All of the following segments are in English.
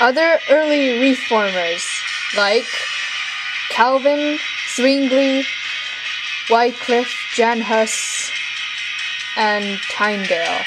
Other early reformers like Calvin, Zwingli, Wycliffe, Jan Hus, and Tyndale.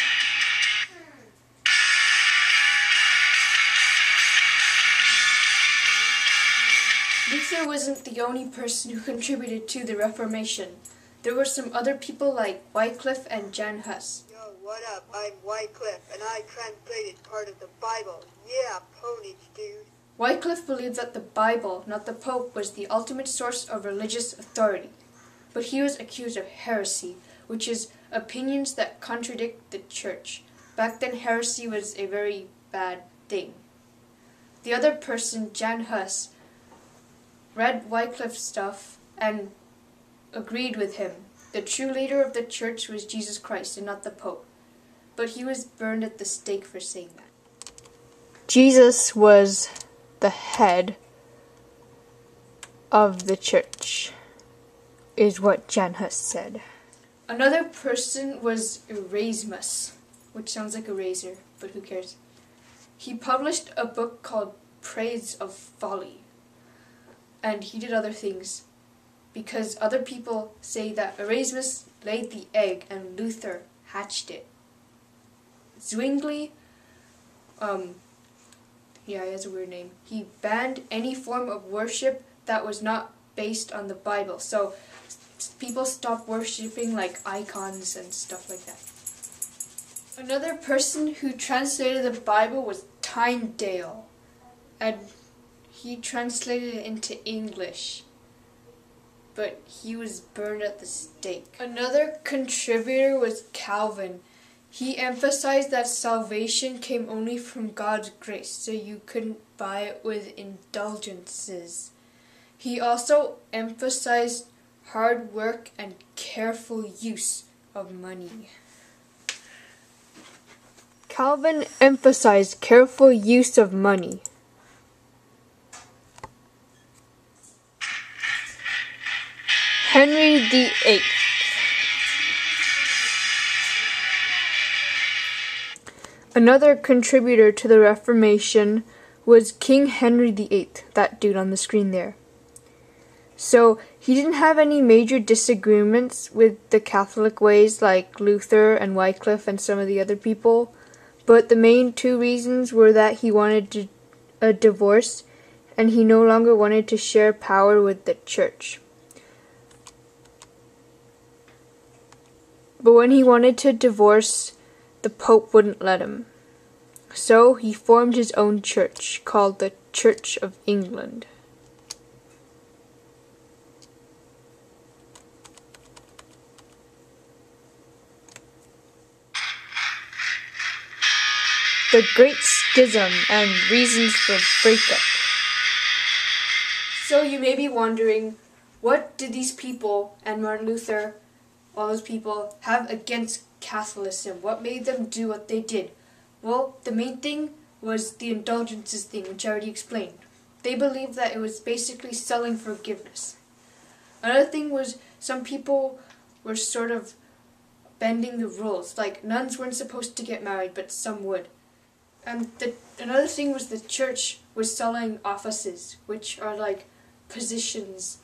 Luther wasn't the only person who contributed to the Reformation. There were some other people like Wycliffe and Jan Hus. Yo, what up? I'm Wycliffe, and I translated part of the Bible. Yeah, ponies, dude. Wycliffe believed that the Bible, not the Pope, was the ultimate source of religious authority. But he was accused of heresy, which is opinions that contradict the church. Back then, heresy was a very bad thing. The other person, Jan Hus, read Wycliffe's stuff and agreed with him. The true leader of the church was Jesus Christ and not the Pope. But he was burned at the stake for saying that. Jesus was the head of the church, is what Jan Hus said. Another person was Erasmus, which sounds like a razor, but who cares? He published a book called Praise of Folly. And he did other things, because other people say that Erasmus laid the egg and Luther hatched it. Zwingli, he has a weird name. He banned any form of worship that was not based on the Bible. So people stopped worshipping like icons and stuff like that. Another person who translated the Bible was Tyndale, and he translated it into English, but he was burned at the stake. Another contributor was Calvin. He emphasized that salvation came only from God's grace, so you couldn't buy it with indulgences. He also emphasized hard work and careful use of money. Calvin emphasized careful use of money. Henry VIII. Another contributor to the Reformation was King Henry VIII, that dude on the screen there. So he didn't have any major disagreements with the Catholic ways like Luther and Wycliffe and some of the other people, but the main two reasons were that he wanted a divorce and he no longer wanted to share power with the church. But when he wanted to divorce, the Pope wouldn't let him. So he formed his own church, called the Church of England. The Great Schism and reasons for breakup. So you may be wondering, what did these people and Martin Luther, all those people, have against Catholicism? What made them do what they did? Well, the main thing was the indulgences thing, which I already explained. They believed that it was basically selling forgiveness. Another thing was some people were sort of bending the rules. Like nuns weren't supposed to get married, but some would. And another thing was the church was selling offices, which are like positions,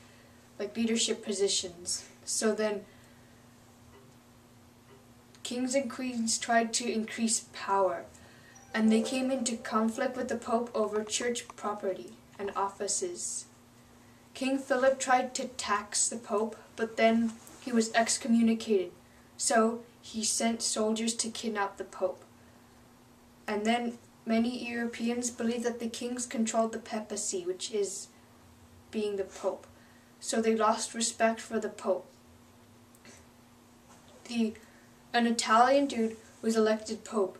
like leadership positions. So then kings and queens tried to increase power, and they came into conflict with the Pope over church property and offices. King Philip tried to tax the Pope, but then he was excommunicated, so he sent soldiers to kidnap the Pope. And then many Europeans believed that the kings controlled the papacy, which is being the Pope, so they lost respect for the Pope. An Italian dude was elected Pope.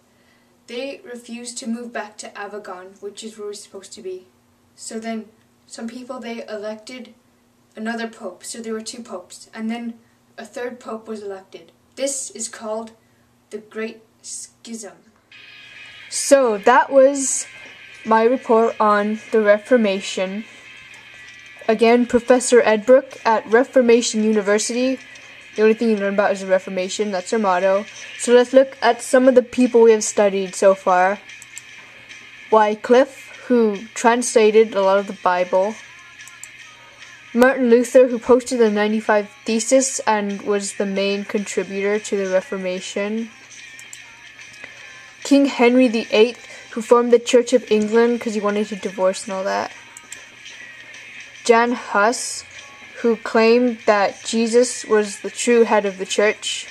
They refused to move back to Avignon, which is where we're supposed to be. So then some people, they elected another Pope, so there were two Popes, and then a third Pope was elected. This is called the Great Schism. So that was my report on the Reformation. Again, Professor Edbrook at Reformation University. The only thing you learn about is the Reformation. That's our motto. So let's look at some of the people we have studied so far. Wycliffe, who translated a lot of the Bible. Martin Luther, who posted the 95 Thesis and was the main contributor to the Reformation. King Henry VIII, who formed the Church of England because he wanted to divorce and all that. Jan Hus, who claimed that Jesus was the true head of the church.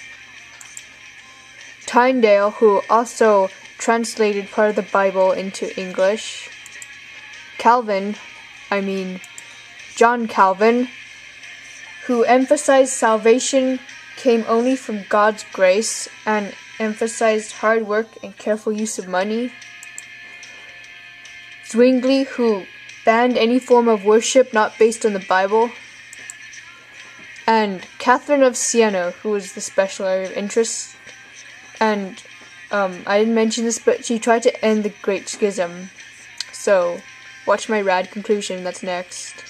Tyndale, who also translated part of the Bible into English. John Calvin, who emphasized salvation came only from God's grace and emphasized hard work and careful use of money. Zwingli, who banned any form of worship not based on the Bible. And Catherine of Siena, who was the special area of interest. And I didn't mention this, but she tried to end the Great Schism. So, watch my rad conclusion, that's next.